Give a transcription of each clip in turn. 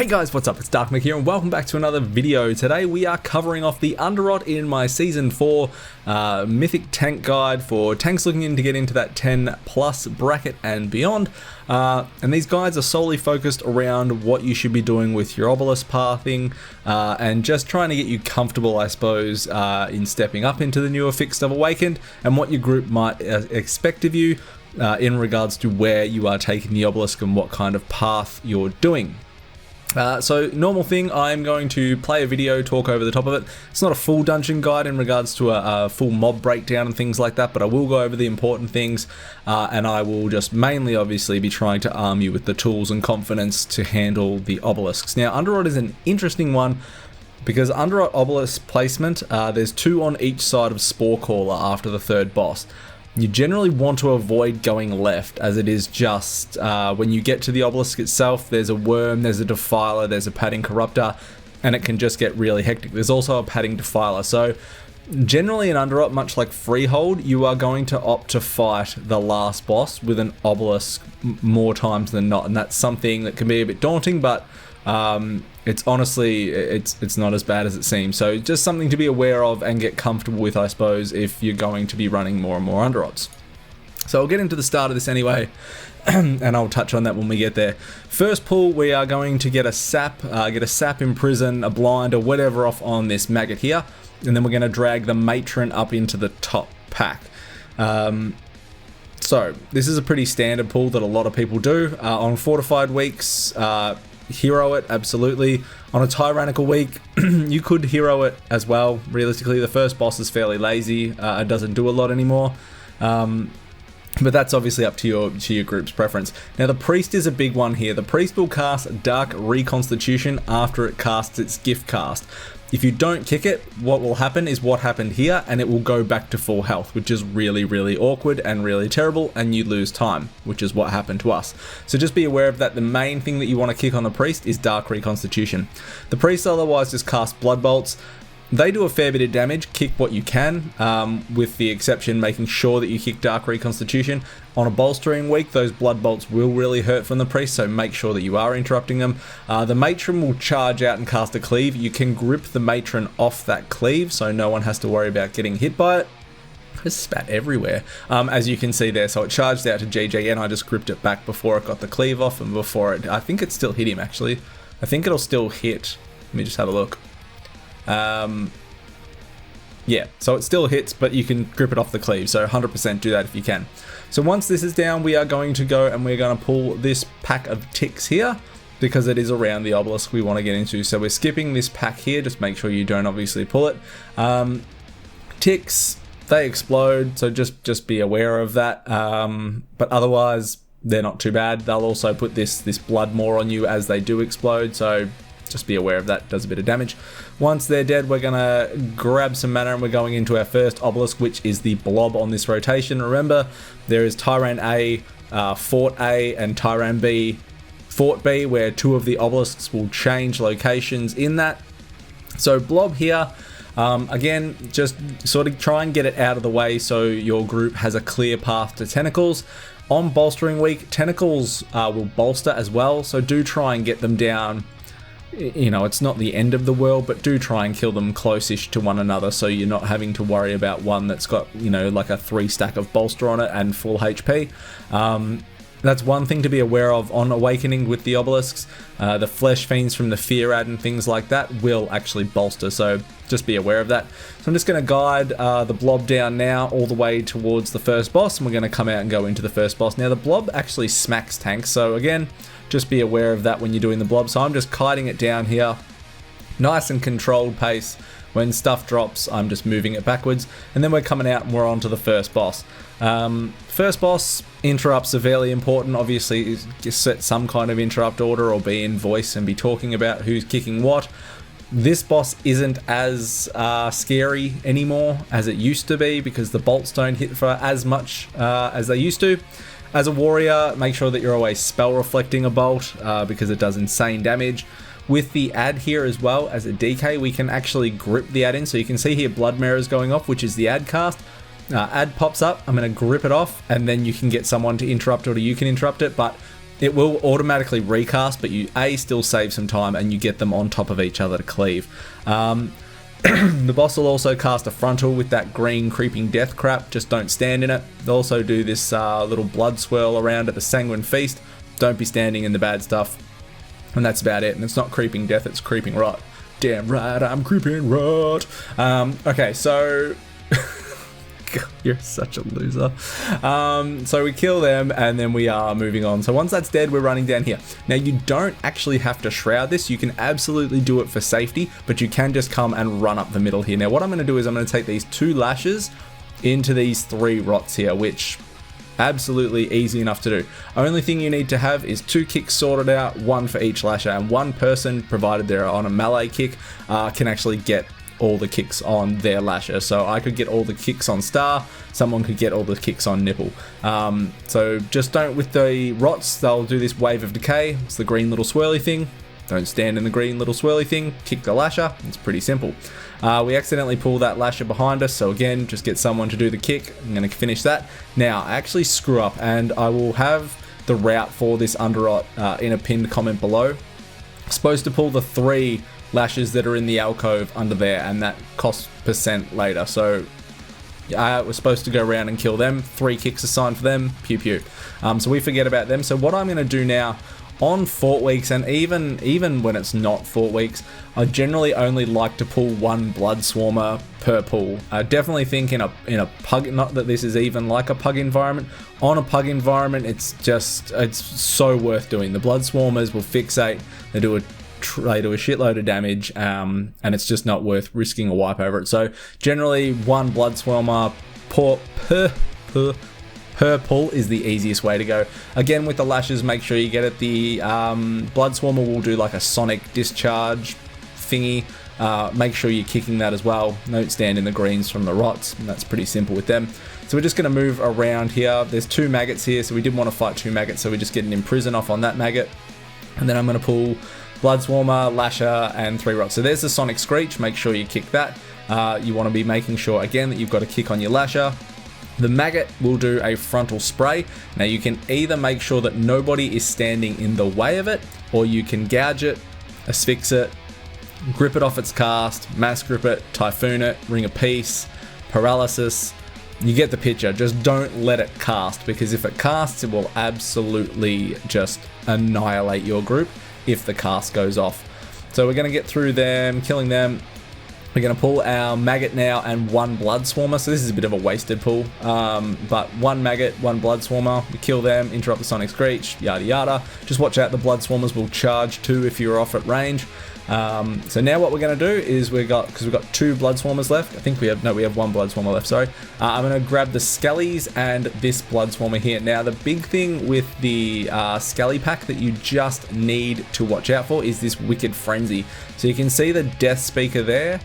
Guys, what's up? It's Darkmick here and welcome back to another video. Today we are covering off the Underrot in my Season 4 Mythic Tank Guide for tanks looking to get into that 10 plus bracket and beyond. And these guides are solely focused around what you should be doing with your obelisk pathing and just trying to get you comfortable, I suppose, in stepping up into the newer fixed of Awakened and what your group might expect of you in regards to where you are taking the obelisk and what kind of path you're doing. So normal thing, I'm going to play a video, talk over the top of it. It's not a full dungeon guide in regards to a full mob breakdown and things like that, but I will go over the important things and I will just mainly obviously be trying to arm you with the tools and confidence to handle the obelisks. Now Underrot is an interesting one because Underrot obelisk placement, there's 2 on each side of Spore Caller after the 3rd boss. You generally want to avoid going left, as it is just when you get to the obelisk itself, there's a worm, there's a defiler, there's a padding corruptor, and it can just get really hectic. There's also a padding defiler, so generally in Underrot, much like Freehold, you are going to opt to fight the last boss with an obelisk more times than not, and that's something that can be a bit daunting, but it's honestly, it's not as bad as it seems. So just something to be aware of and get comfortable with, I suppose, if you're going to be running more and more Underrots. So I'll get into the start of this anyway, and I'll touch on that when we get there. First pull, we are going to get a sap, imprison, a blind, or whatever off on this maggot here, and then we're going to drag the matron up into the top pack. So this is a pretty standard pull that a lot of people do. On fortified weeks, hero it, absolutely. On a tyrannical week, you could hero it as well. Realistically, the first boss is fairly lazy. It doesn't do a lot anymore. But that's obviously up to your group's preference. Now the priest is a big one here. The priest will cast Dark Reconstitution after it casts its gift cast. If you don't kick it, what will happen is what happened here, and it will go back to full health, which is really, really awkward and really terrible, and you lose time, which is what happened to us. So just be aware of that. The main thing that you want to kick on the priest is Dark Reconstitution. The priest otherwise just cast Blood Bolts. They do a fair bit of damage. Kick what you can, with the exception making sure that you kick Dark Reconstitution. On a bolstering week, those Blood Bolts will really hurt from the priest, so make sure that you are interrupting them. The matron will charge out and cast a cleave. You can grip the matron off that cleave, so no one has to worry about getting hit by it. There's spat everywhere, as you can see there. So it charged out to GG, and I just gripped it back before it got the cleave off, and before it, I think it still hit him actually. I think it'll still hit. Let me just have a look. Yeah, so it still hits, but you can grip it off the cleave, so 100% do that if you can. So once this is down, we are going to go and we're going to pull this pack of ticks here, because it is around the obelisk we want to get into. So we're skipping this pack here, just make sure you don't obviously pull it. Ticks, they explode, so just be aware of that, but otherwise they're not too bad. They'll also put this blood more on you as they do explode, so just be aware of that. Does a bit of damage. Once they're dead, we're gonna grab some mana and we're going into our first obelisk, which is the Blob on this rotation. Remember, there is Tyran A, Fort A, and Tyran B, Fort B, where 2 of the obelisks will change locations in that. So Blob here, again, just sort of try and get it out of the way so your group has a clear path to tentacles. On bolstering week, tentacles will bolster as well, so do try and get them down. You know, it's not the end of the world, but do try and kill them close-ish to one another so you're not having to worry about one that's got, you know, like a 3 stack of bolster on it and full HP. That's one thing to be aware of on Awakening with the obelisks. The flesh fiends from the Fear Ad and things like that will actually bolster, so just be aware of that. So I'm just going to guide the Blob down now all the way towards the first boss, and we're going to come out and go into the first boss. Now the Blob actually smacks tanks, so again, just be aware of that when you're doing the Blob. So I'm just kiting it down here, nice and controlled pace. When stuff drops, I'm just moving it backwards, and then we're coming out and we're on to the first boss. First boss, interrupts are fairly important. Obviously, just set some kind of interrupt order or be in voice and be talking about who's kicking what. This boss isn't as scary anymore as it used to be because the bolts don't hit for as much as they used to. As a warrior, make sure that you're always spell reflecting a bolt because it does insane damage. With the ad here as well as a DK, we can actually grip the ad in. So you can see here Blood Mirrors going off, which is the ad cast. Ad pops up, I'm going to grip it off, and then you can get someone to interrupt it or you can interrupt it. But it will automatically recast, but you still save some time and you get them on top of each other to cleave. The boss will also cast a frontal with that green creeping death crap, just don't stand in it. They'll also do this little blood swirl around at the sanguine feast, don't be standing in the bad stuff, and that's about it. And it's not creeping death, it's creeping rot. Damn right, I'm creeping rot. Okay, so God, you're such a loser. So we kill them and then we are moving on. So once that's dead, we're running down here. Now you don't actually have to shroud this. You can absolutely do it for safety, but you can just come and run up the middle here. Now what I'm going to do is I'm going to take these 2 lashes into these 3 rots here, which absolutely easy enough to do. Only thing you need to have is 2 kicks sorted out, 1 for each lasher, and 1 person, provided they're on a melee kick, can actually get all the kicks on their lasher. So I could get all the kicks on Star, someone could get all the kicks on Nipple. So just don't, with the rots, they'll do this wave of decay. It's the green little swirly thing. Don't stand in the green little swirly thing, kick the lasher. It's pretty simple. We accidentally pull that lasher behind us, so again, just get someone to do the kick. I'm going to finish that. Now, I actually screw up, and I will have the route for this Underrot in a pinned comment below. I'm supposed to pull the 3 lashes that are in the alcove under there, and that costs % later. So we're supposed to go around and kill them. 3 kicks assigned for them. Pew pew. So we forget about them. So what I'm going to do now on fort weeks, and even when it's not fort weeks, I generally only like to pull 1 blood swarmer per pull. I definitely think in a pug, not that this is even like a pug environment. On a pug environment, it's so worth doing. The blood swarmers will fixate. They do a shitload of damage, and it's just not worth risking a wipe over it. So generally 1 blood swarmer per pull is the easiest way to go. Again, with the lashes, make sure you get it. The blood swarmer will do like a sonic discharge thingy. Make sure you're kicking that as well. Don't stand in the greens from the rots. That's pretty simple with them. So we're just going to move around here. There's 2 maggots here, so we didn't want to fight 2 maggots, so we just get an imprison off on that maggot. And then I'm going to pull blood swarmer, lasher, and 3 rots. So there's the sonic screech. Make sure you kick that. You want to be making sure again that you've got a kick on your lasher. The maggot will do a frontal spray. Now you can either make sure that nobody is standing in the way of it, or you can gouge it, asphyx it, grip it off its cast, mass grip it, typhoon it, ring of peace, paralysis. You get the picture. Just don't let it cast, because if it casts, it will absolutely just annihilate your group if the cast goes off. So we're going to get through them, killing them. We're going to pull our maggot now and 1 blood swarmer. So this is a bit of a wasted pull, but 1 maggot, 1 blood swarmer. We kill them, interrupt the sonic screech, yada yada. Just watch out, the blood swarmers will charge too if you're off at range. So now what we're going to do is because we've got 2 blood swarmers left. I think we have 1 blood swarmer left, sorry. I'm going to grab the skellies and this blood swarmer here. Now the big thing with the skelly pack that you just need to watch out for is this wicked frenzy. So you can see the death speaker there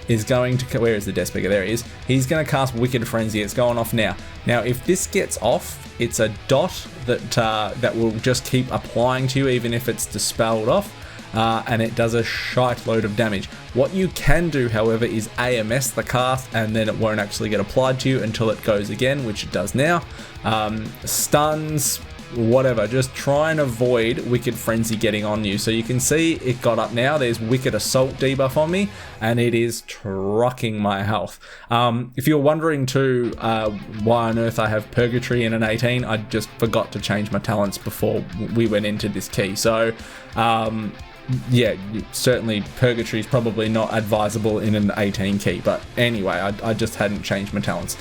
is going to, where is the death speaker? There he is. He's going to cast wicked frenzy. It's going off now. Now if this gets off, it's a dot that will just keep applying to you even if it's dispelled off. And it does a shite load of damage. What you can do, however, is AMS the cast, and then it won't actually get applied to you until it goes again, which it does now. Stuns, whatever, just try and avoid Wicked Frenzy getting on you. So you can see it got up now. There's Wicked Assault debuff on me, and it is trucking my health. If you're wondering too why on earth I have Purgatory in an 18, I just forgot to change my talents before we went into this key. So yeah, certainly Purgatory is probably not advisable in an 18 key, but anyway, I just hadn't changed my talents.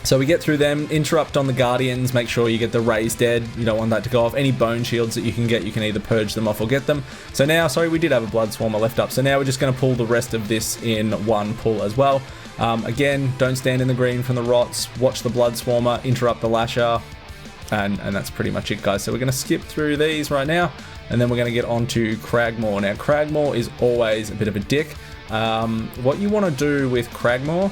So we get through them, interrupt on the Guardians, make sure you get the Raise Dead, you don't want that to go off. Any bone shields that you can either purge them off or get them. So now, sorry, we did have a Blood Swarmer left up, so now we're just going to pull the rest of this in 1 pull as well. Again, don't stand in the green from the rots, watch the Blood Swarmer, interrupt the Lasher, and that's pretty much it, guys. So we're going to skip through these right now, and then we're going to get on to Cragmaw. Now, Cragmaw is always a bit of a dick. What you want to do with Cragmaw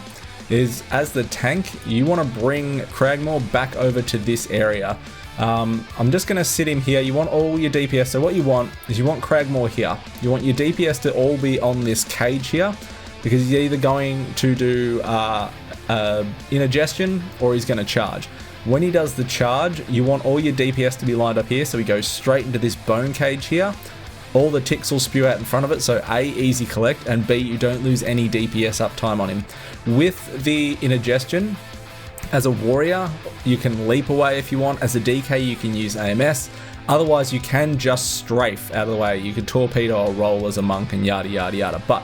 is, as the tank, you want to bring Cragmaw back over to this area. I'm just going to sit him here. You want all your DPS. So what you want is you want Cragmaw here. You want your DPS to all be on this cage here, because he's either going to do indigestion or he's going to charge. When he does the charge, you want all your DPS to be lined up here, so he goes straight into this bone cage here. All the ticks will spew out in front of it, so A, easy collect, and B, you don't lose any DPS uptime on him. With the Indigestion, as a warrior, you can leap away if you want. As a DK, you can use AMS. Otherwise, you can just strafe out of the way. You could torpedo or roll as a monk and yada yada yada, but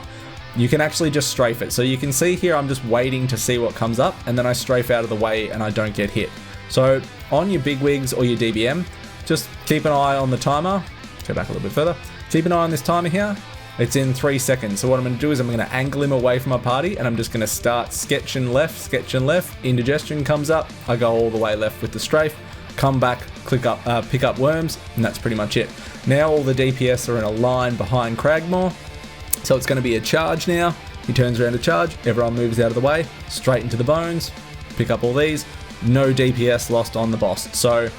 you can actually just strafe it. So you can see here, I'm just waiting to see what comes up, and then I strafe out of the way and I don't get hit. So on your bigwigs or your DBM, just keep an eye on the timer. Go back a little bit further. Keep an eye on this timer here. It's in 3 seconds. So what I'm going to do is I'm going to angle him away from my party, and I'm just going to start sketching left. Indigestion comes up. I go all the way left with the strafe. Come back, pick up worms, and that's pretty much it. Now all the DPS are in a line behind Cragmore. So it's going to be a charge now. He turns around to charge. Everyone moves out of the way. Straight into the bones. Pick up all these. No DPS lost on the boss. So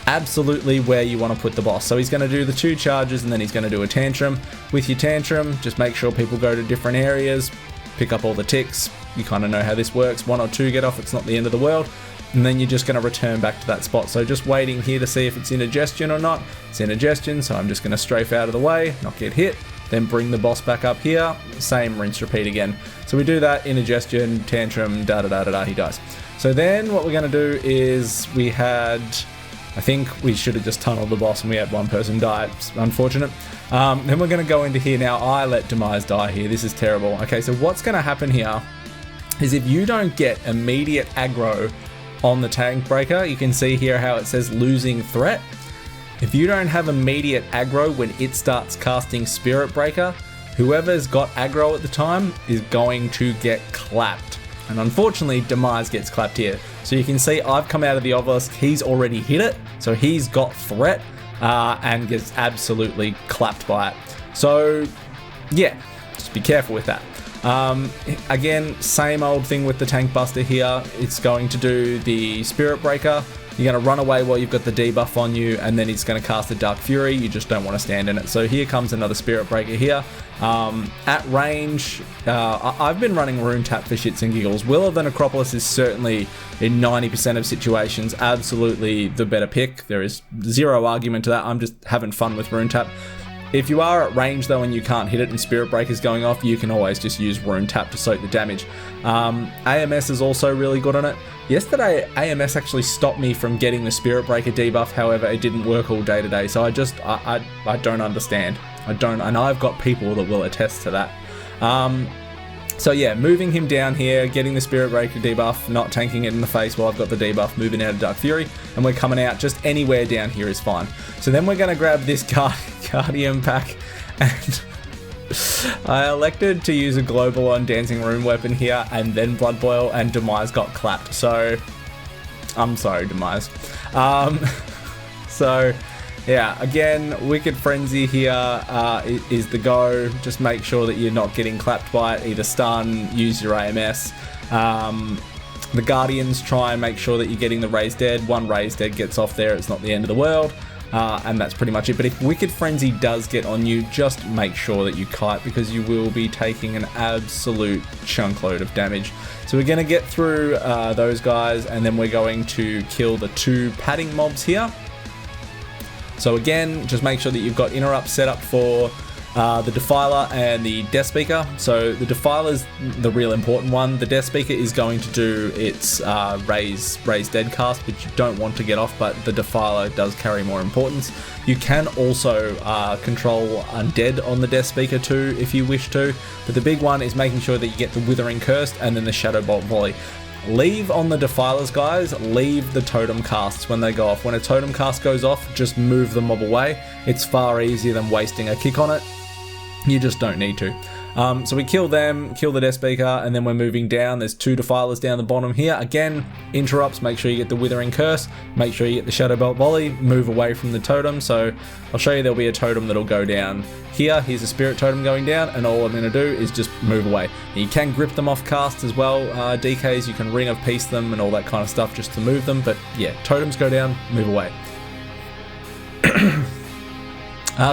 absolutely where you want to put the boss. So he's going to do the 2 charges, and then he's going to do a tantrum. With your tantrum, just make sure people go to different areas, pick up all the ticks. You kind of know how this works. 1 or 2 get off, it's not the end of the world. And then you're just going to return back to that spot. So just waiting here to see if it's indigestion or not. It's indigestion, so I'm just going to strafe out of the way, not get hit. Then bring the boss back up here. Same rinse, repeat again. So we do that, indigestion, tantrum, da-da-da-da-da, he dies. So then what we're going to do is I think we should have just tunneled the boss and we had 1 person die. It's unfortunate. Then we're going to go into here now. I let Demise die here. This is terrible. Okay, so what's going to happen here is if you don't get immediate aggro on the tank breaker, you can see here how it says losing threat. If you don't have immediate aggro when it starts casting Spirit Breaker, whoever's got aggro at the time is going to get clapped. And unfortunately, Demise gets clapped here. So you can see I've come out of the obelisk, he's already hit it, so he's got threat and gets absolutely clapped by it. So yeah, just be careful with that. Again, same old thing with the tank buster here. It's going to do the Spirit Breaker. You're going to run away while you've got the debuff on you, and then he's going to cast a Dark Fury. You just don't want to stand in it. So here comes another Spirit Breaker here. At range, I've been running Rune Tap for shits and giggles. Will of the Necropolis is certainly, in 90% of situations, absolutely the better pick. There is zero argument to that. I'm just having fun with Rune Tap. If you are at range though and you can't hit it and Spirit Breaker's going off, you can always just use Rune Tap to soak the damage. AMS is also really good on it. Yesterday, AMS actually stopped me from getting the Spirit Breaker debuff, however, it didn't work all day today, so I don't understand. And I've got people that will attest to that. So yeah, moving him down here, getting the Spirit Breaker debuff, not tanking it in the face while I've got the debuff, moving out of Dark Fury, and we're coming out. Just anywhere down here is fine. So then we're going to grab this Guardian pack, and I elected to use a global on Dancing Rune Weapon here, and then Blood Boil, and Demise got clapped. So, I'm sorry, Demise. So, yeah, again, Wicked Frenzy here is the go. Just make sure that you're not getting clapped by it. Either stun, use your AMS. The Guardians, try and make sure that you're getting the Raised Dead. 1 Raised Dead gets off there, it's not the end of the world. And that's pretty much it. But if Wicked Frenzy does get on you, just make sure that you kite, because you will be taking an absolute chunk load of damage. So we're going to get through those guys, and then we're going to kill the 2 padding mobs here. So again, just make sure that you've got interrupts set up for the Defiler and the Death Speaker. So the Defiler's the real important one. The Death Speaker is going to do its raise dead cast, which you don't want to get off, but the Defiler does carry more importance. You can also control Undead on the Death Speaker too, if you wish to, but the big one is making sure that you get the Withering Curse and then the Shadow Bolt Volley. Leave on the Defilers, guys, leave the totem casts when they go off. When a totem cast goes off, just move the mob away. It's far easier than wasting a kick on it. You just don't need to. So we kill them, kill the Death Speaker, and then we're moving down. There's 2 Defilers down the bottom here. Again, interrupts, make sure you get the Withering Curse, make sure you get the Shadow Belt Volley, move away from the totem. So I'll show you there'll be a totem that'll go down here. Here's a Spirit Totem going down, and all I'm going to do is just move away. And you can grip them off cast as well, DKs, you can Ring of Peace them and all that kind of stuff just to move them, but yeah, totems go down, move away.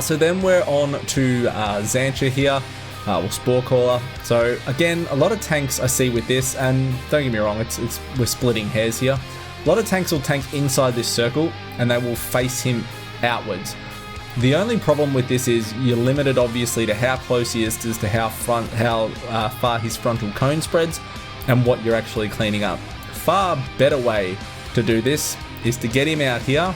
So then we're on to Xancha here, or Spore Caller. So again, a lot of tanks I see with this, and don't get me wrong, we're splitting hairs here. A lot of tanks will tank inside this circle and they will face him outwards. The only problem with this is you're limited obviously to how close he is as to how far his frontal cone spreads and what you're actually cleaning up. Far better way to do this is to get him out here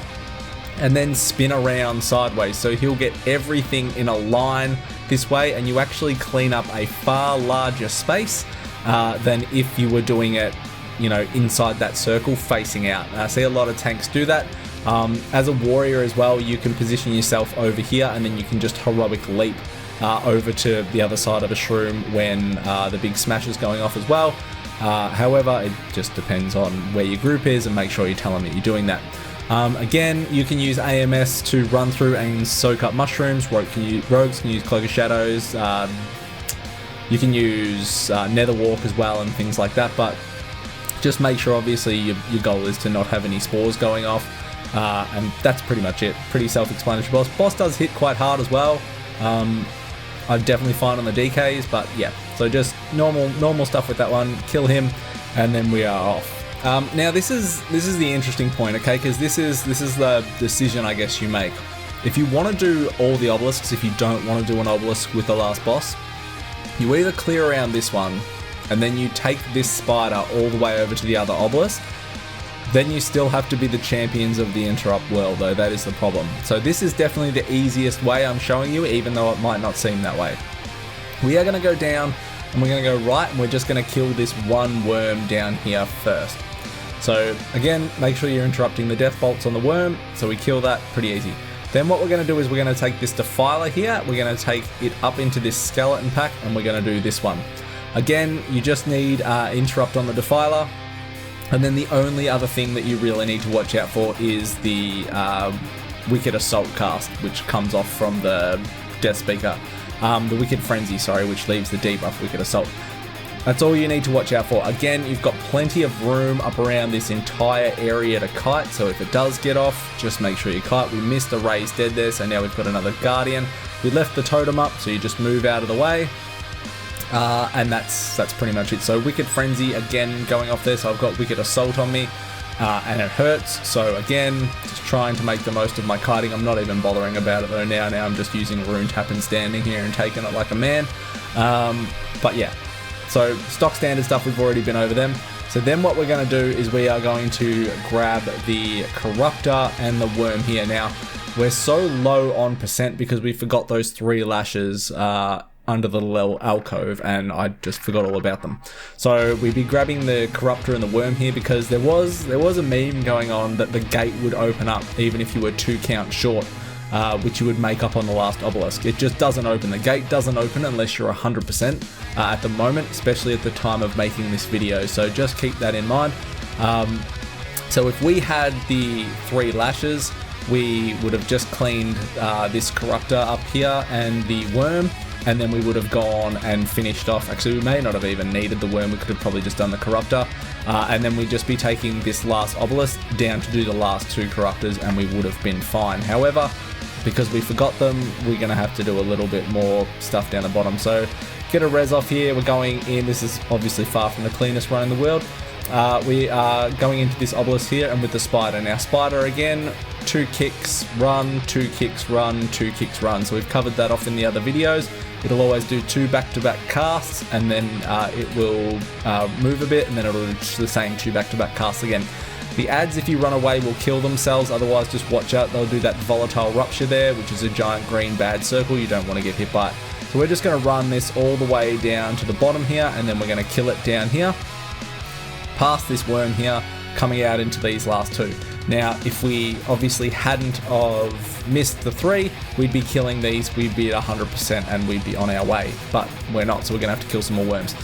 and then spin around sideways, so he'll get everything in a line this way, and you actually clean up a far larger space than if you were doing it, you know, inside that circle facing out. I see a lot of tanks do that. As a warrior as well, you can position yourself over here and then you can just heroic leap over to the other side of a shroom when the big smash is going off as well. However, it just depends on where your group is, and make sure you tell them that you're doing that. Again, you can use AMS to run through and soak up mushrooms. Rogues can use Cloak of Shadows. You can use Nether Walk as well and things like that, but just make sure obviously your goal is to not have any spores going off. And that's pretty much it. Pretty self-explanatory boss. Boss does hit quite hard as well. I definitely find on the DKs, but yeah. So just normal stuff with that one. Kill him, and then we are off. Now this is the interesting point, okay? Because this is the decision I guess you make. If you want to do all the obelisks, if you don't want to do an obelisk with the last boss, you either clear around this one, and then you take this spider all the way over to the other obelisk. Then you still have to be the champions of the Interrupt world, though. That is the problem. So this is definitely the easiest way I'm showing you, even though it might not seem that way. We are going to go down, and we're going to go right, and we're just going to kill this one worm down here first. So again, make sure you're interrupting the death bolts on the worm, so we kill that pretty easy. Then what we're going to do is we're going to take this defiler here, we're going to take it up into this skeleton pack, and we're going to do this one. Again, you just need interrupt on the defiler. And then the only other thing that you really need to watch out for is the Wicked Assault cast, which comes off from the Death Speaker. The Wicked Frenzy, sorry, which leaves the debuff Wicked Assault. That's all you need to watch out for. Again, you've got plenty of room up around this entire area to kite, so if it does get off, just make sure you kite. We missed a raised dead there, so now we've got another Guardian. We left the totem up, so you just move out of the way. And that's pretty much it. So Wicked Frenzy again going off there, so I've got Wicked Assault on me, and it hurts. So again, just trying to make the most of my kiting. I'm not even bothering about it though now. Now I'm just using Rune Tap and standing here and taking it like a man. But yeah, so stock standard stuff, we've already been over them. So then what we're going to do is we are going to grab the Corruptor and the Worm here. Now, we're so low on percent because we forgot those 3 lashes under the little alcove, and I just forgot all about them. So we'd be grabbing the Corruptor and the Worm here because there was a meme going on that the gate would open up even if you were 2 counts short, which you would make up on the last obelisk. It just doesn't open. The gate doesn't open unless you're 100% at the moment, especially at the time of making this video. So just keep that in mind. So if we had the 3 lashes, we would have just cleaned this Corruptor up here and the Worm, and then we would have gone and finished off. Actually, we may not have even needed the Worm. We could have probably just done the Corruptor. And then we'd just be taking this last obelisk down to do the last 2 Corruptors, and we would have been fine. However, because we forgot them, we're going to have to do a little bit more stuff down the bottom. So get a res off here. We're going in. This is obviously far from the cleanest run in the world. We are going into this obelisk here, and with the spider. Now, spider again, 2 kicks, run, 2 kicks, run, 2 kicks, run. So we've covered that off in the other videos. It'll always do 2 back-to-back casts, and then it will move a bit, and then it'll do the same 2 back-to-back casts again. The ads, if you run away, will kill themselves. Otherwise, just watch out. They'll do that volatile rupture there, which is a giant green bad circle. You don't want to get hit by it. So we're just going to run this all the way down to the bottom here, and then we're going to kill it down here, past this worm here, coming out into these last 2. Now, if we obviously hadn't have missed the 3, we'd be killing these, we'd be at 100%, and we'd be on our way, but we're not, so we're going to have to kill some more worms.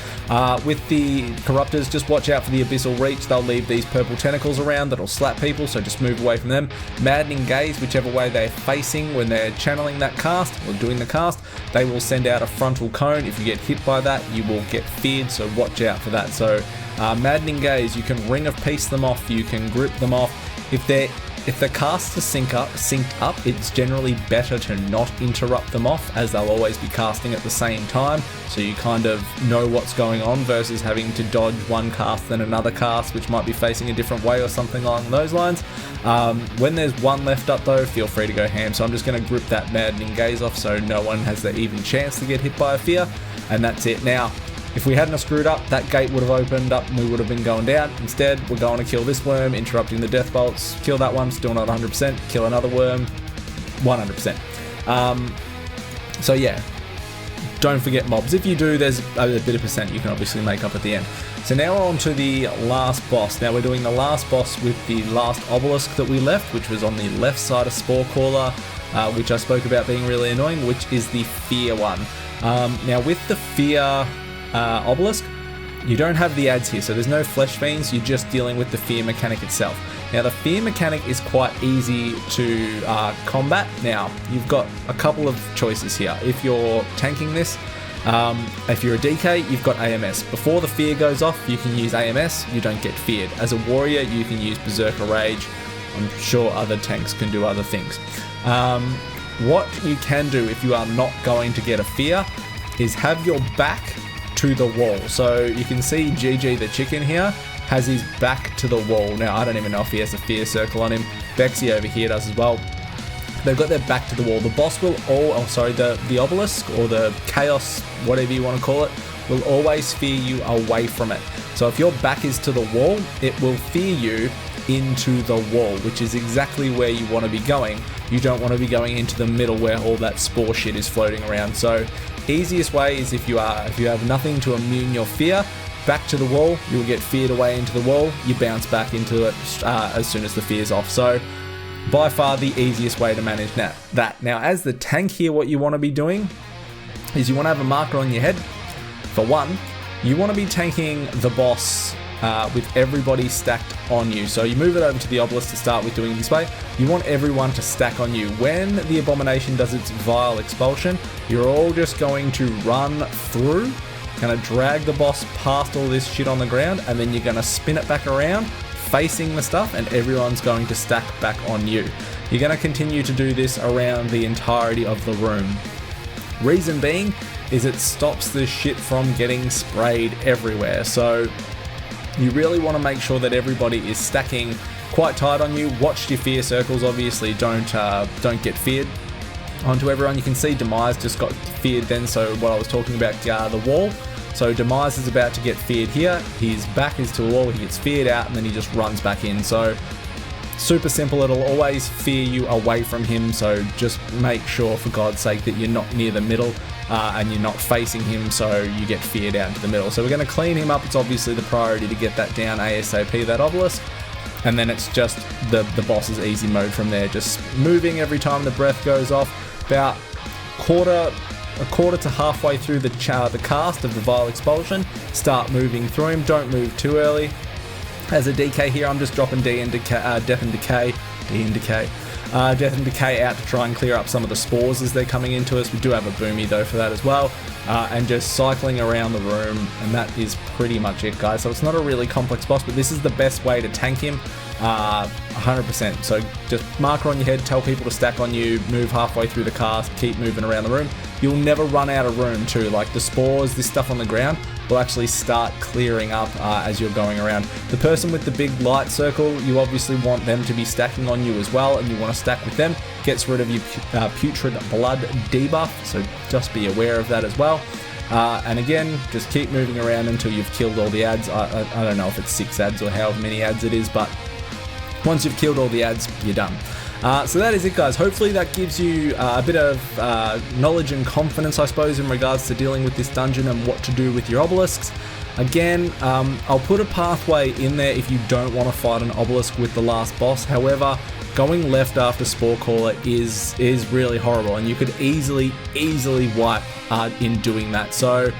With the Corruptors, just watch out for the Abyssal Reach. They'll leave these purple tentacles around that'll slap people, so just move away from them. Maddening Gaze, whichever way they're facing when they're channeling that cast, or doing the cast, they will send out a frontal cone. If you get hit by that, you will get feared, so watch out for that. So Maddening Gaze, you can Ring of Peace them off, you can grip them off. If they're if the casts are synced up, it's generally better to not interrupt them off, as they'll always be casting at the same time, so you kind of know what's going on versus having to dodge one cast then another cast, which might be facing a different way or something along those lines. When there's one left up though, feel free to go ham. So I'm just going to grip that Maddening Gaze off so no one has the even chance to get hit by a fear, and that's it. Now, if we hadn't screwed up, that gate would have opened up and we would have been going down. Instead, we're going to kill this worm, interrupting the death bolts, kill that one, still not 100%, kill another worm, 100%. So yeah, don't forget mobs. If you do, there's a bit of percent you can obviously make up at the end. So now we're on to the last boss. Now we're doing the last boss with the last obelisk that we left, which was on the left side of Spore Caller, which I spoke about being really annoying, which is the fear one. Now with the fear obelisk, you don't have the adds here, so there's no flesh fiends, you're just dealing with the fear mechanic itself. Now the fear mechanic is quite easy to combat. Now you've got a couple of choices here. If you're tanking this, if you're a DK, you've got AMS. Before the fear goes off, you can use AMS, you don't get feared. As a warrior, you can use Berserker Rage. I'm sure other tanks can do other things. What you can do if you are not going to get a fear is have your back to the wall. So you can see GG the chicken here has his back to the wall. Now I don't even know if he has a fear circle on him. Bexy over here does as well. They've got their back to the wall. The boss will the obelisk or the chaos, whatever you want to call it, will always fear you away from it. So if your back is to the wall, it will fear you into the wall, which is exactly where you want to be going. You don't want to be going into the middle where all that spore shit is floating around. So easiest way is if you have nothing to immune your fear, back to the wall, you'll get feared away into the wall, you bounce back into it as soon as the fear's off. So by far the easiest way to manage that. Now as the tank here, what you want to be doing is you want to have a marker on your head. For one, you want to be tanking the boss with everybody stacked on you. So you move it over to the obelisk to start with doing it this way. You want everyone to stack on you. When the abomination does its vile expulsion, you're all just going to run through, kind of drag the boss past all this shit on the ground, and then you're going to spin it back around facing the stuff, and everyone's going to stack back on you. You're going to continue to do this around the entirety of the room. Reason being is it stops the shit from getting sprayed everywhere. So you really want to make sure that everybody is stacking quite tight on you. Watch your fear circles, obviously don't get feared onto everyone. You can see Demise just got feared then, so what I was talking about, the wall. So Demise is about to get feared here, his back is to a wall, he gets feared out, and then he just runs back in. So super simple, it'll always fear you away from him, so just make sure for God's sake that you're not near the middle and you're not facing him so you get feared out into the middle. So we're going to clean him up. It's obviously the priority to get that down ASAP, that obelisk, and then it's just the boss's easy mode from there, just moving every time the breath goes off. About a quarter to halfway through the cast of the vile expulsion, start moving through him. Don't move too early. As a DK here, I'm just dropping Death and Decay out to try and clear up some of the spores as they're coming into us. We do have a Boomy though for that as well, and just cycling around the room, and that is pretty much it, guys. So it's not a really complex boss, but this is the best way to tank him, 100%. So just marker on your head, tell people to stack on you, move halfway through the cast, keep moving around the room. You'll never run out of room too. Like the spores, this stuff on the ground will actually start clearing up as you're going around. The person with the big light circle, you obviously want them to be stacking on you as well, and you want to stack with them. Gets rid of your putrid blood debuff, so just be aware of that as well. And again, just keep moving around until you've killed all the adds. I don't know if it's 6 adds or however many adds it is, but once you've killed all the adds, you're done. So that is it, guys. Hopefully that gives you a bit of knowledge and confidence, I suppose, in regards to dealing with this dungeon and what to do with your obelisks. Again, I'll put a pathway in there if you don't want to fight an obelisk with the last boss. However, going left after Spore Caller is really horrible, and you could easily wipe in doing that. So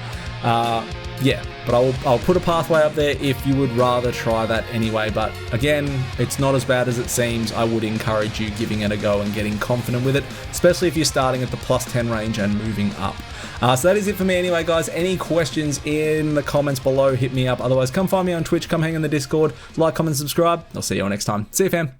yeah, but I'll put a pathway up there if you would rather try that anyway. But again, it's not as bad as it seems. I would encourage you giving it a go and getting confident with it, especially if you're starting at the +10 range and moving up. So that is it for me anyway, guys. Any questions in the comments below, hit me up. Otherwise, come find me on Twitch, come hang in the Discord, like, comment, subscribe. I'll see you all next time. See you, fam.